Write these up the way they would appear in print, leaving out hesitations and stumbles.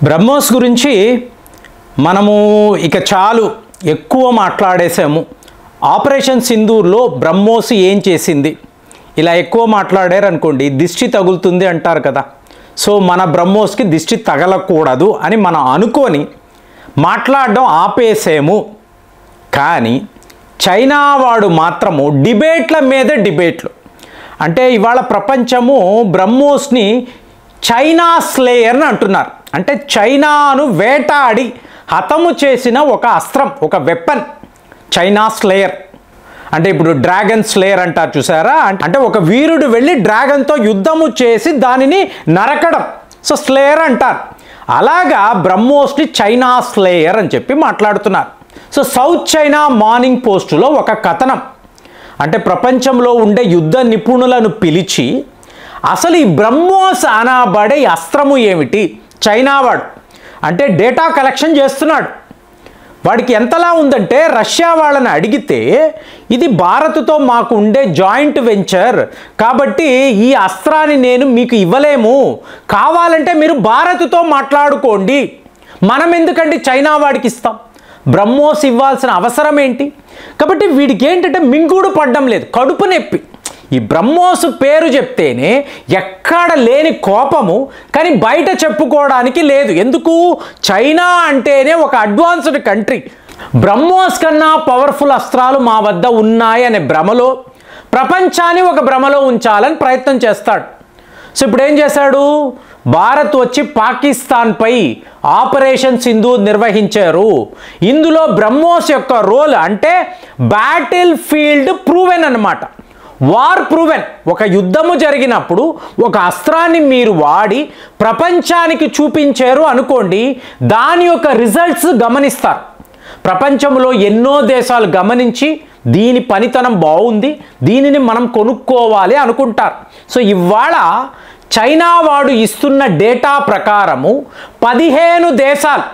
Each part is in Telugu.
బ్రహ్మోస్ గురించి మనము ఇక చాలు ఎక్కువ మాట్లాడేసాము. ఆపరేషన్ సింధూర్లో బ్రహ్మోస్ ఏం చేసింది ఇలా ఎక్కువ మాట్లాడారు అనుకోండి, దిష్టి తగులుతుంది అంటారు కదా. సో మన బ్రహ్మోస్కి దిష్టి తగలకూడదు అని మనం అనుకొని మాట్లాడడం ఆపేసాము. కానీ చైనా వాడు మాత్రము డిబేట్ల మీద డిబేట్లు. అంటే ఇవాళ ప్రపంచము బ్రహ్మోస్ని చైనా స్లేయర్ని అంటున్నారు. అంటే చైనాను వేటాడి హతము చేసిన ఒక అస్త్రం, ఒక వెపన్ చైనా స్లేయర్. అంటే ఇప్పుడు డ్రాగన్ స్లేయర్ అంటారు చూసారా, అంటే ఒక వీరుడు వెళ్ళి డ్రాగన్తో యుద్ధము చేసి దానిని నరకడం, సో స్లేయర్ అంటారు. అలాగా బ్రహ్మోస్ని చైనా స్లేయర్ అని చెప్పి మాట్లాడుతున్నారు. సో సౌత్ చైనా మార్నింగ్ పోస్టులో ఒక కథనం, అంటే ప్రపంచంలో ఉండే యుద్ధ నిపుణులను పిలిచి అసలు ఈ బ్రహ్మోస్ అనబడే అస్త్రము ఏమిటి, చైనా వాడు అంటే డేటా కలెక్షన్ చేస్తున్నాడు. వాడికి ఎంతలా ఉందంటే రష్యా వాళ్ళని అడిగితే ఇది భారత్తో మాకు ఉండే జాయింట్ వెంచర్ కాబట్టి ఈ అస్త్రాన్ని నేను మీకు ఇవ్వలేము, కావాలంటే మీరు భారత్తో మాట్లాడుకోండి, మనం ఎందుకంటే చైనా వాడికి ఇస్తాం, బ్రహ్మోస్ ఇవ్వాల్సిన అవసరం ఏంటి. కాబట్టి వీడికి ఏంటంటే మింగుడు పడ్డం లేదు, కడుపు నొప్పి. ఈ బ్రహ్మోస్ పేరు చెప్తేనే ఎక్కడ లేని కోపము, కానీ బయట చెప్పుకోవడానికి లేదు. ఎందుకు? చైనా అంటేనే ఒక అడ్వాన్స్డ్ కంట్రీ, బ్రహ్మోస్ కన్నా పవర్ఫుల్ అస్త్రాలు మా వద్ద ఉన్నాయి అనే భ్రమలో, ప్రపంచాన్ని ఒక భ్రమలో ఉంచాలని ప్రయత్నం చేస్తాడు. సో ఇప్పుడు ఏం చేశాడు, భారత్ వచ్చి పాకిస్తాన్పై ఆపరేషన్ సింధూర్ నిర్వహించారు. ఇందులో బ్రహ్మోస్ యొక్క రోల్ అంటే బ్యాటిల్ ఫీల్డ్ ప్రూవెన్ అన్నమాట, వార్ ప్రూవెన్. ఒక యుద్ధము జరిగినప్పుడు ఒక అస్త్రాన్ని మీరు వాడి ప్రపంచానికి చూపించారు అనుకోండి, దాని యొక్క రిజల్ట్స్ గమనిస్తారు. ప్రపంచంలో ఎన్నో దేశాలు గమనించి దీని పనితనం బాగుంది, దీనిని మనం కొనుక్కోవాలి అనుకుంటారు. సో ఇవాళ చైనా వాడు ఇస్తున్న డేటా ప్రకారము 15 దేశాలు,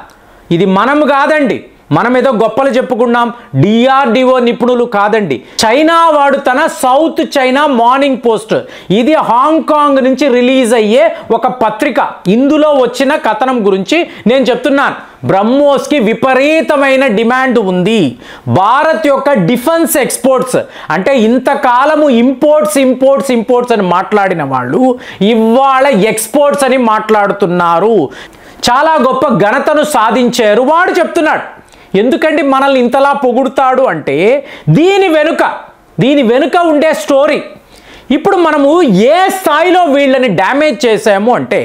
ఇది మనం కాదండి, మనం ఏదో గొప్పలు చెప్పుకున్నాం, డిఆర్డిఓ నిపుణులు కాదండి, చైనా వాడు తన సౌత్ చైనా మార్నింగ్ పోస్ట్, ఇది హాంకాంగ్ నుంచి రిలీజ్ అయ్యే ఒక పత్రిక, ఇందులో వచ్చిన కథనం గురించి నేను చెప్తున్నాను. బ్రహ్మోస్కి విపరీతమైన డిమాండ్ ఉంది. భారత్ యొక్క డిఫెన్స్ ఎక్స్పోర్ట్స్ అంటే ఇంతకాలము ఇంపోర్ట్స్ అని మాట్లాడిన వాళ్ళు ఇవాళ ఎక్స్పోర్ట్స్ అని మాట్లాడుతున్నారు. చాలా గొప్ప ఘనతను సాధించారు వాడు చెప్తున్నాడు. ఎందుకంటే మనల్ని ఇంతలా పొగుడుతాడు అంటే దీని వెనుక ఉండే స్టోరీ. ఇప్పుడు మనము ఏ స్థాయిలో వీళ్ళని డ్యామేజ్ చేసాము అంటే,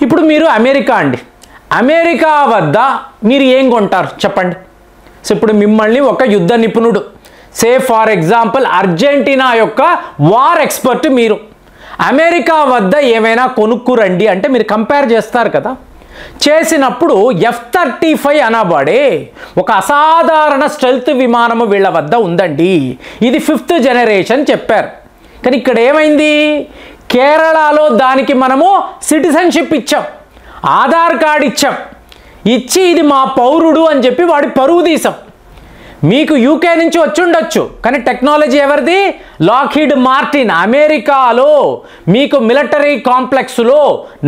ఇప్పుడు మీరు అమెరికా వద్ద మీరు ఏం కొంటారు చెప్పండి. సో ఇప్పుడు మిమ్మల్ని ఒక యుద్ధ నిపుణుడు, సే ఫార్ ఎగ్జాంపుల్ అర్జెంటీనా యొక్క వార్ ఎక్స్పర్ట్, మీరు అమెరికా వద్ద ఏమైనా కొనుక్కురండి అంటే మీరు కంపేర్ చేస్తారు కదా. చేసినప్పుడు F-35 అనబడే ఒక అసాధారణ స్టెల్త్ విమానము వీళ్ళ వద్ద ఉందండి, ఇది 5th జనరేషన్ చెప్పారు. కానీ ఇక్కడ ఏమైంది, కేరళలో దానికి మనము సిటిజన్షిప్ ఇచ్చాం, ఆధార్ కార్డు ఇచ్చి ఇది మా పౌరుడు అని చెప్పి వాడి పరువు తీసాం. మీకు యూకే నుంచి వచ్చి ఉండొచ్చు, కానీ టెక్నాలజీ ఎవరిది, లాక్హీడ్ మార్టిన్, అమెరికాలో మీకు మిలిటరీ కాంప్లెక్స్లో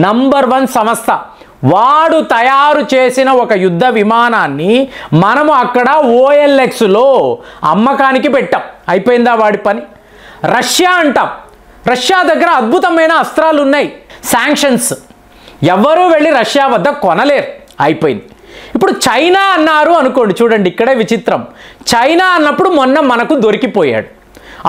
నంబర్ 1 సంస్థ. వాడు తయారు చేసిన ఒక యుద్ధ విమానాన్ని మనము అక్కడ OLXలో అమ్మకానికి పెట్టాం, అయిపోయిందా వాడి పని. రష్యా అంటాం, రష్యా దగ్గర అద్భుతమైన అస్త్రాలు ఉన్నాయి, శాంక్షన్స్, ఎవరు వెళ్ళి రష్యా వద్ద కొనలేరు, అయిపోయింది. ఇప్పుడు చైనా అన్నారు అనుకోండి, చూడండి ఇక్కడే విచిత్రం, చైనా అన్నప్పుడు మొన్న మనకు దొరికిపోయాడు.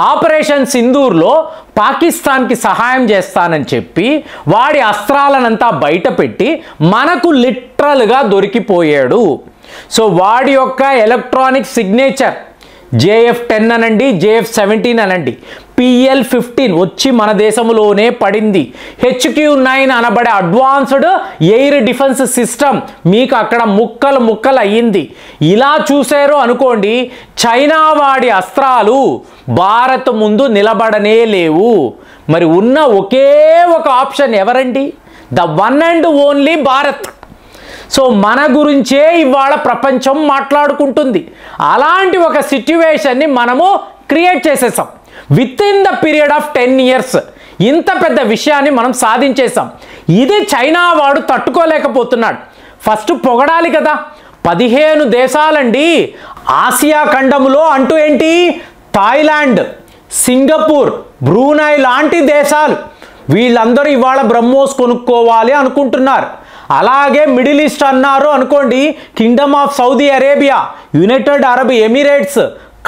ఆపరేషన్ సింధూర్లో పాకిస్తాన్కి సహాయం చేస్తానని చెప్పి వాడి అస్త్రాలనంతా బయట పెట్టి మనకు లిటరల్గా దొరికిపోయాడు. సో వాడి యొక్క ఎలక్ట్రానిక్ సిగ్నేచర్ JF-10 అనండి, JF-17 అనండి, PL-15 వచ్చి మన దేశంలోనే పడింది. HQ-9 అనబడే అడ్వాన్స్డ్ ఎయిర్ డిఫెన్స్ సిస్టమ్ మీకు అక్కడ ముక్కలు అయ్యింది. ఇలా చూసారు అనుకోండి, చైనా వాడి అస్త్రాలు భారత్ ముందు నిలబడనే లేవు. మరి ఉన్న ఒకే ఒక ఆప్షన్ ఎవరండి, the one and only Bharat. So మన గురించే ఇవాళ ప్రపంచం మాట్లాడుకుంటుంది. అలాంటి ఒక సిట్యువేషన్ని మనము క్రియేట్ చేసేసాం with in the period of 10 years. ఇంత పెద్ద విషయాన్ని మనం సాధించేసాం. ఇది చైనా వాడు తట్టుకోలేకపోతున్నాడు. ఫస్ట్ పొగడాలి కదా. 15 దేశాలండి ఆసియా ఖండములో. అంటూ ఏంటి? థాయిలాండ్, సింగపూర్, బ్రూనై లాంటి దేశాలు వీళ్ళందరూ ఇవాళ బ్రహ్మోస్ కొనుక్కోవాలి అనుకుంటున్నారు. అలాగే మిడిల్ ఈస్ట్ అన్నారు అనుకోండి, Kingdom of Saudi Arabia, United Arab Emirates,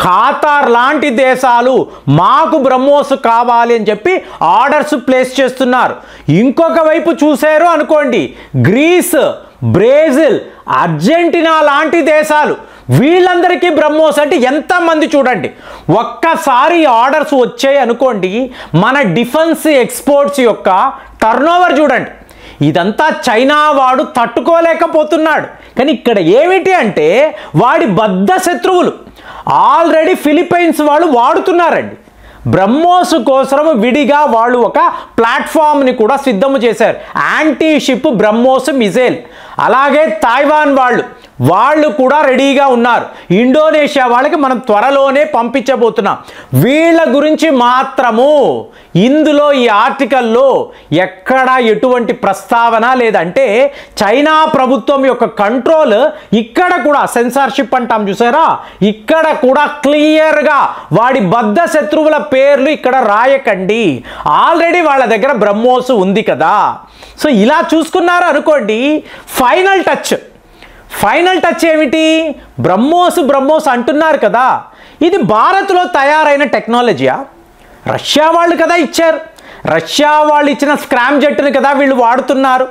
Qatar లాంటి దేశాలు మాకు బ్రహ్మోస్ కావాలి అని చెప్పి ఆర్డర్స్ ప్లేస్ చేస్తున్నారు. ఇంకొక వైపు చూశారు అనుకోండి, గ్రీస్, బ్రెజిల్, అర్జెంటీనా లాంటి దేశాలు వీళ్ళందరికీ బ్రహ్మోస్. అంటే ఎంతమంది చూడండి. ఒక్కసారి ఆర్డర్స్ వచ్చాయి అనుకోండి, మన డిఫెన్స్ ఎక్స్పోర్ట్స్ యొక్క టర్నోవర్ చూడండి. ఇదంతా చైనా వాడు తట్టుకోలేకపోతున్నాడు. కానీ ఇక్కడ ఏమిటి అంటే వాడి బద్ధ శత్రువులు ఆల్రెడీ ఫిలిప్పైన్స్ వాళ్ళు వాడుతున్నారండి. బ్రహ్మోస్ కోసం విడిగా వాళ్ళు ఒక ప్లాట్ఫామ్ని కూడా సిద్ధము చేశారు, యాంటీ షిప్ బ్రహ్మోస్ మిజైల్. అలాగే తైవాన్ వాళ్ళు కూడా రెడీగా ఉన్నారు. ఇండోనేషియా వాళ్ళకి మనం త్వరలోనే పంపించబోతున్నాం. వీళ్ళ గురించి మాత్రము ఇందులో ఈ ఆర్టికల్లో ఎక్కడా ఎటువంటి ప్రస్తావన లేదంటే చైనా ప్రభుత్వం యొక్క కంట్రోల్ ఇక్కడ కూడా, సెన్సార్షిప్ అంటాం చూసారా, ఇక్కడ కూడా క్లియర్గా వాడి బద్ధ శత్రువుల పేర్లు ఇక్కడ రాయకండి, ఆల్రెడీ వాళ్ళ దగ్గర బ్రహ్మోస్ ఉంది కదా. సో ఇలా చూసుకున్నారు అనుకోండి. ఫైనల్ టచ్ ఏమిటి? బ్రహ్మోస్ అంటున్నారు కదా, ఇది భారత్లో తయారైన టెక్నాలజీయా? రష్యా వాళ్ళు కదా ఇచ్చారు. రష్యా వాళ్ళు ఇచ్చిన స్క్రామ్ జెట్ని కదా వీళ్ళు వాడుతున్నారు.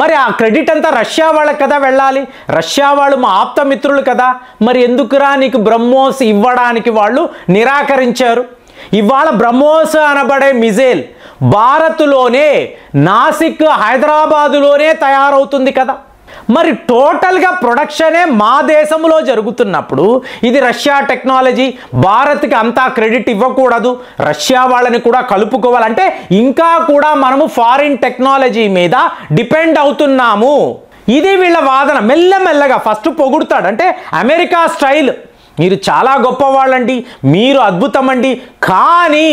మరి ఆ క్రెడిట్ అంతా రష్యా వాళ్ళకి కదా వెళ్ళాలి. రష్యా వాళ్ళు మా ఆప్తమిత్రులు కదా. మరి ఎందుకురా నీకు బ్రహ్మోస్ ఇవ్వడానికి వాళ్ళు నిరాకరించారు? ఇవాళ బ్రహ్మోస్ అనబడే మిజైల్ భారత్లోనే, నాసిక్, హైదరాబాదులోనే తయారవుతుంది కదా. మరి టోటల్గా ప్రొడక్షనే మా దేశంలో జరుగుతున్నప్పుడు ఇది రష్యా టెక్నాలజీ, భారత్కి అంతా క్రెడిట్ ఇవ్వకూడదు, రష్యా వాళ్ళని కూడా కలుపుకోవాలంటే ఇంకా కూడా మనము ఫారిన్ టెక్నాలజీ మీద డిపెండ్ అవుతున్నాము. ఇది వీళ్ళ వాదన. మెల్లమెల్లగా ఫస్ట్ పొగుడుతాడు, అంటే అమెరికా స్టైల్, మీరు చాలా గొప్పవాళ్ళండి, మీరు అద్భుతమండి, కానీ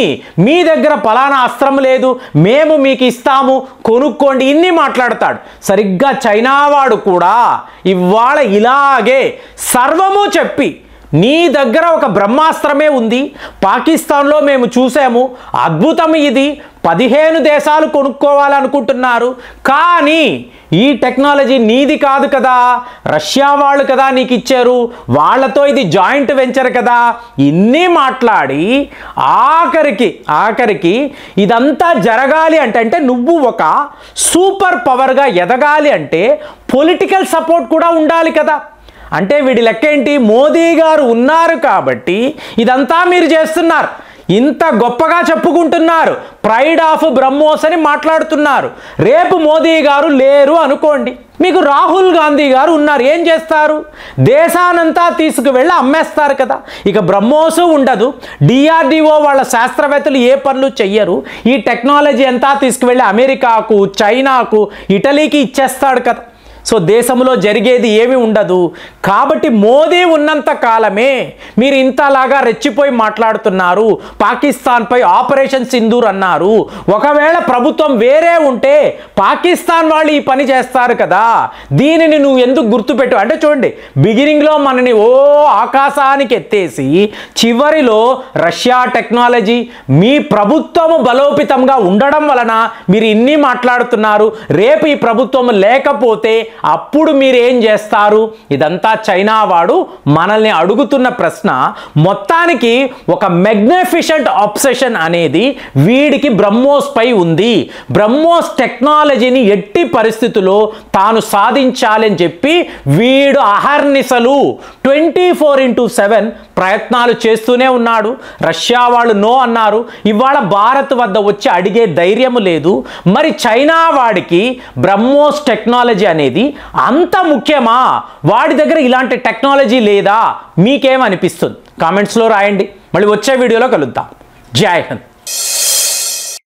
మీ దగ్గర ఫలానా అస్త్రం లేదు, మేము మీకు ఇస్తాము, కొనుక్కోండి, ఇన్ని మాట్లాడతాడు. సరిగ్గా చైనా వాడు కూడా ఇవాళ ఇలాగే సర్వము చెప్పి, నీ దగ్గర ఒక బ్రహ్మాస్త్రమే ఉంది, పాకిస్తాన్లో మేము చూసాము, అద్భుతం ఇది, 15 దేశాలు కొనుక్కోవాలనుకుంటున్నారు, కానీ ఈ టెక్నాలజీ నీది కాదు కదా, రష్యా వాళ్ళు కదా నీకు ఇచ్చారు, వాళ్ళతో ఇది జాయింట్ వెంచర్ కదా, ఇన్ని మాట్లాడి ఆఖరికి ఇదంతా జరగాలి అంటే నువ్వు ఒక సూపర్ పవర్గా ఎదగాలి అంటే పొలిటికల్ సపోర్ట్ కూడా ఉండాలి కదా. అంటే వీడి లెక్క ఏంటి? మోదీ గారు ఉన్నారు కాబట్టి ఇదంతా మీరు చేస్తున్నారు, ఇంత గొప్పగా చెప్పుకుంటున్నారు, ప్రైడ్ ఆఫ్ బ్రహ్మోస్ అని మాట్లాడుతున్నారు. రేపు మోదీ గారు లేరు అనుకోండి, మీకు రాహుల్ గాంధీ గారు ఉన్నారు, ఏం చేస్తారు? దేశానంతా తీసుకువెళ్ళి అమ్మేస్తారు కదా. ఇక బ్రహ్మోస్ ఉండదు, డిఆర్డిఓ వాళ్ళ శాస్త్రవేత్తలు ఏ పనులు చెయ్యరు, ఈ టెక్నాలజీ అంతా తీసుకువెళ్ళి అమెరికాకు, చైనాకు, ఇటలీకి ఇచ్చేస్తాడు కదా. సో దేశంలో జరిగేది ఏమీ ఉండదు. కాబట్టి మోదీ ఉన్నంత కాలమే మీరు ఇంతలాగా రెచ్చిపోయి మాట్లాడుతున్నారు. పాకిస్తాన్పై ఆపరేషన్ సింధూర్ అన్నారు. ఒకవేళ ప్రభుత్వం వేరే ఉంటే పాకిస్తాన్ వాళ్ళు ఈ పని చేస్తారు కదా, దీనిని నువ్వు ఎందుకు గుర్తుపెట్టు అంటే చూడండి, బిగినింగ్లో మనని ఆకాశానికి ఎత్తేసి చివరిలో రష్యా టెక్నాలజీ, మీ ప్రభుత్వము బలోపేతంగా ఉండడం వలన మీరు ఇన్ని మాట్లాడుతున్నారు, రేపు ఈ ప్రభుత్వం లేకపోతే అప్పుడు మీరు ఏం చేస్తారు? ఇదంతా చైనా వాడు మనల్ని అడుగుతున్న ప్రశ్న. మొత్తానికి ఒక మ్యాగ్నిఫిసెంట్ ఆబ్సెషన్ అనేది వీడికి బ్రహ్మోస్ పై ఉంది. బ్రహ్మోస్ టెక్నాలజీని ఎట్టి పరిస్థితుల్లో తాను సాధించాలని చెప్పి వీడు అహర్నిశలు 24/7 ప్రయత్నాలు చేస్తూనే ఉన్నాడు. రష్యా వాళ్ళు నో అన్నారు, ఇవాళ భారత్ వద్ద వచ్చి అడిగే ధైర్యం లేదు. మరి చైనా వాడికి బ్రహ్మోస్ టెక్నాలజీ అనేది అంత ముఖ్యమా? వాడి దగ్గర ఇలాంటి టెక్నాలజీ లేదా? మీకేమనిపిస్తుంది? కామెంట్స్లో రాయండి. మళ్ళీ వచ్చే వీడియోలో కలుద్దాం. జై హింద్.